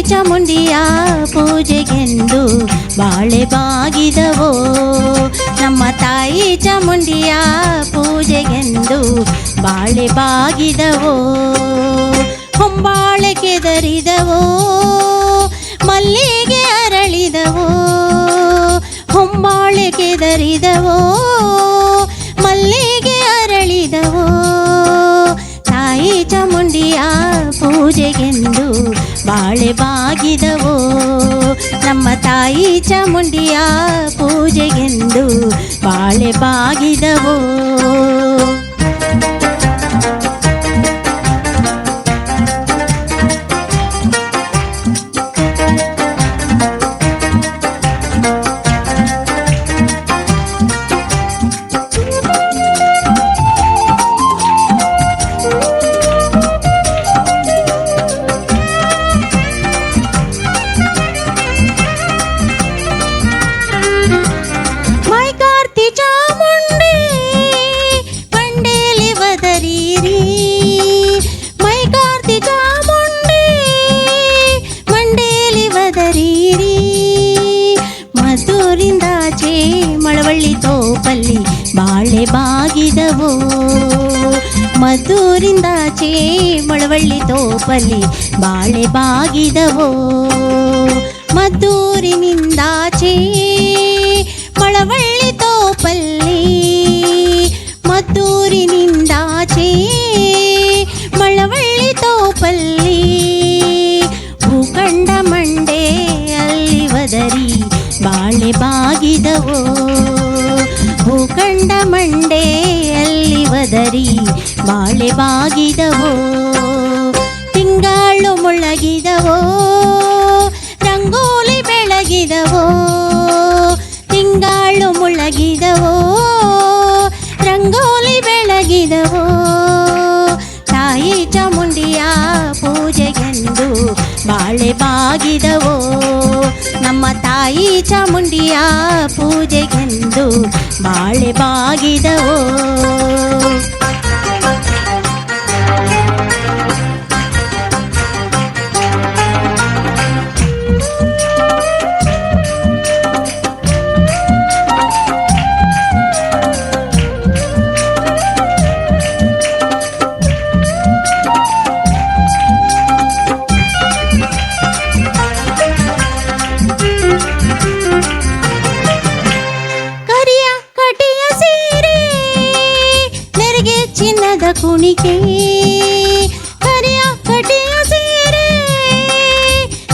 ಚಾಮುಂಡಿಯ ಪೂಜೆಗೆಂದು ಬಾಳೆ ಬಾಗಿದವೋ. ನಮ್ಮ ತಾಯಿ ಚಾಮುಂಡಿಯ ಪೂಜೆಗೆಂದು ಬಾಳೆ ಬಾಗಿದವೋ. ಹೊಂಬಾಳೆ ಕೆದರಿದವೋ, ಮಲ್ಲಿಗೆ ಅರಳಿದವೋ. ಹೊಂಬಾಳೆ ಕೆದರಿದವೋ, ಮಲ್ಲಿಗೆ ಅರಳಿದವೋ. ತಾಯಿ ಚಾಮುಂಡಿಯ ಪೂಜೆಗೆಂದು ಬಾಳೆ ಬಾಗಿದವೋ. ನಮ್ಮ ತಾಯಿ ಚಾಮುಂಡಿಯ ಪೂಜೆಗೆಂದು ಬಾಳೆ ಬಾಗಿದವೋ. ಮದ್ದೂರಿಂದಾಚೆ ಮಳವಳ್ಳಿ ತೋಪಲ್ಲಿ ಬಾಳೆ ಬಾಗಿದವೋ. ಮದ್ದೂರಿಂದಾಚೆ ಮಳವಳ್ಳಿ ತೋಪಲ್ಲಿ ಬಾಳೆ ಬಾಗಿದವೋ. ಮದ್ದೂರಿನಿಂದಾಚೆ ಮಳವಳ್ಳಿ ತೋಪಲ್ಲಿ, ಮದ್ದೂರಿನಿಂದಾಚೆ ಮಳವಳ್ಳಿ ತೋಪಲ್ಲಿ. ಭೂಖಂಡ ಮಂಡೆ ಅಲ್ಲಿ ಒದರಿ ಬಾಳೆ ಬಾಗಿದವೋ. ಭೂಖಂಡ ಮಂಡೆ ಅಲ್ಲಿ ಒದರಿ ಬಾಳೆ ಬಾಗಿದವೋ. ತಿಂಗಾಳು ಮುಳಗಿದವೋ, ರಂಗೋಲಿ ಬೆಳಗಿದವೋ. ತಿಂಗಾಳು ಮುಳಗಿದವೋ, ರಂಗೋಲಿ ಬೆಳಗಿದವೋ. ತಾಯಿ ಚಾಮುಂಡಿಯ ಪೂಜೆಗೆಂದು ಬಾಳೆ ಬಾಗಿದವೋ. ನಮ್ಮ ತಾಯಿ ಚಾಮುಂಡಿಯ ಪೂಜೆಗೆಂದು ಬಾಳೆ ಬಾಗಿದವೋ. ಚಿನ್ನದ ಕುಣಿಕೆ, ಕರಿಯ ಕಟಿಯ ಸೀರೆ,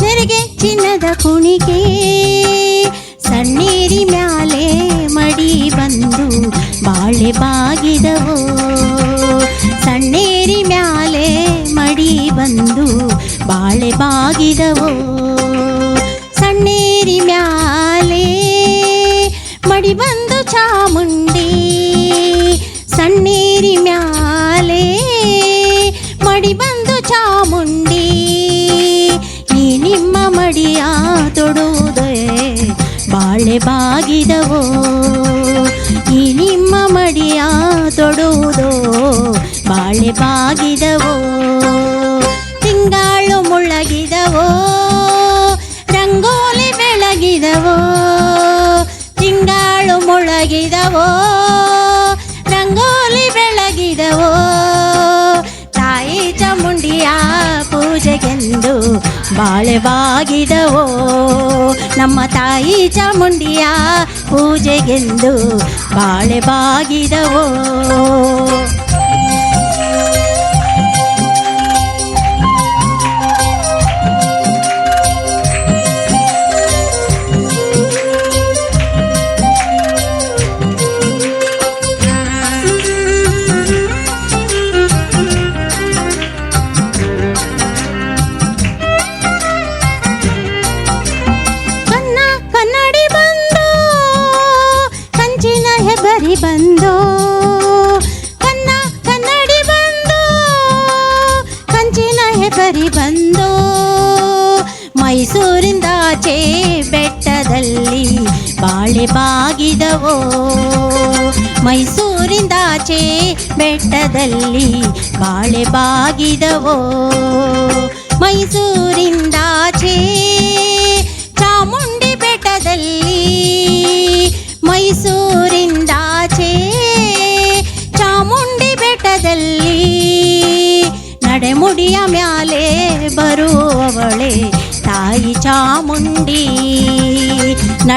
ನೆರಿಗೆ ಚಿನ್ನದ ಕುಣಿಕೆ. ಸಣ್ಣೀರಿ ಮ್ಯಾಲೆ ಮಡಿ ಬಂದು ಬಾಳೆ ಬಾಗಿದವೋ. ಸಣ್ಣೇರಿ ಮ್ಯಾಲೆ ಮಡಿ ಬಂದು ಬಾಳೆ ಬಾಗಿದವೋ. ಸಣ್ಣೇರಿ ಮ್ಯಾಲೆ ಮಡಿ ಬಂದು ಚಾಮುಂಡಿ, ಸಣ್ಣೇರಿ ಮ್ಯಾಲೆ ಮಡಿ ಬಂದು ಚಾಮುಂಡಿ. ಈ ನಿಮ್ಮ ಮಡಿಯ ತೊಡುವುದೇ ಬಾಳೆ ಬಾಗಿದವೋ. ಈ ನಿಮ್ಮ ಮಡಿಯ ತೊಡುವುದೋ ಬಾಳೆ ಬಾಗಿದವೋ. ತಿಂಗಾಳು ಮುಳಗಿದವೋ, ರಂಗೋಲಿ ಬೆಳಗಿದವೋ. ತಿಂಗಾಳು ಮುಳಗಿದವೋ, ರಂಗೋಲಿ ಬೆಳಗಿದವೋ. ತಾಯಿ ಚಾಮುಂಡಿಯ ಪೂಜೆಗೆಂದು ಬಾಳೆ ಬಾಗಿದವೋ. ನಮ್ಮ ತಾಯಿ ಚಾಮುಂಡಿಯ ಪೂಜೆಗೆಂದು ಬಾಳೆ ಬಾಗಿದವೋ. ಹೆಬರಿ ಬಂದೋ, ಕನ್ನಡಿ ಬಂದೋ, ಕಂಚಿನ ಹೆಬರಿ ಬಂದೋ. ಮೈಸೂರಿಂದಾಚೆ ಬೆಟ್ಟದಲ್ಲಿ ಬಾಳೆ ಬಾಗಿದವೋ. ಮೈಸೂರಿಂದಾಚೆ ಬೆಟ್ಟದಲ್ಲಿ ಬಾಳೆ ಬಾಗಿದವೋ. ಮೈಸೂರಿಂದಾಚೆ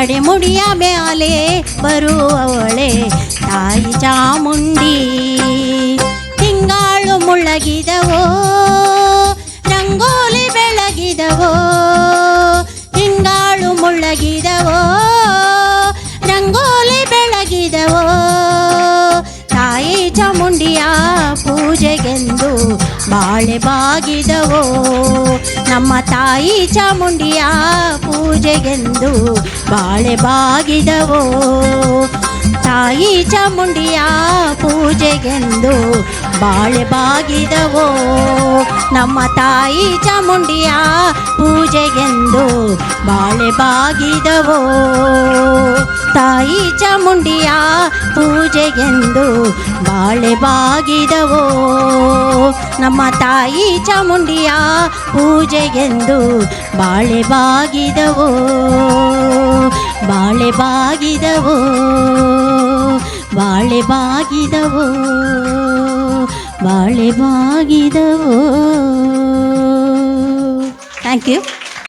ಜಡೆಮುಡಿಯ ಮ್ಯಾಲೆ ಬರುವವಳೆ ತಾಯಿ ಚಾಮುಂಡಿ. ತಿಂಗಾಳು ಮುಳ್ಳಗಿದವೋ ರಂಗೋಲಿ ಬೆಳಗಿದವೋ, ತಿಂಗಾಳು ಮುಳ್ಳಗಿದವೋ ರಂಗೋಲಿ ಬೆಳಗಿದವೋ, ತಾಯಿ ಚಾಮುಂಡಿಯ ಪೂಜೆಗೆಂದು ಬಾಳೆ ಬಾಗಿದವೋ. ನಮ್ಮ ತಾಯಿ ಚಾಮುಂಡಿಯ ಪೂಜೆಗೆಂದು ಬಾಳೆ ಬಾಗಿದವೋ. ತಾಯಿ ಚಾಮುಂಡಿಯ ಪೂಜೆಗೆಂದು ಬಾಳೆ ಬಾಗಿದವೋ. ನಮ್ಮ ತಾಯಿ ಚಾಮುಂಡಿಯ ಪೂಜೆಗೆಂದು ಬಾಳೆ ಬಾಗಿದವೋ. ತಾಯಿ ಚಾಮುಂಡಿಯ ಪೂಜೆಗೆಂದು ಬಾಳೆ ಬಾಗಿದವೋ. ನಮ್ಮ ತಾಯಿ ಚಾಮುಂಡಿಯ ಪೂಜೆಗೆಂದು ಬಾಳೆ ಬಾಗಿದವೋ. ಬಾಳೆ ಬಾಗಿದವೋ, ಬಾಳೆ ಬಾಗಿದವೋ, ಬಾಳೆ ಬಾಗಿದವೋ. Thank you.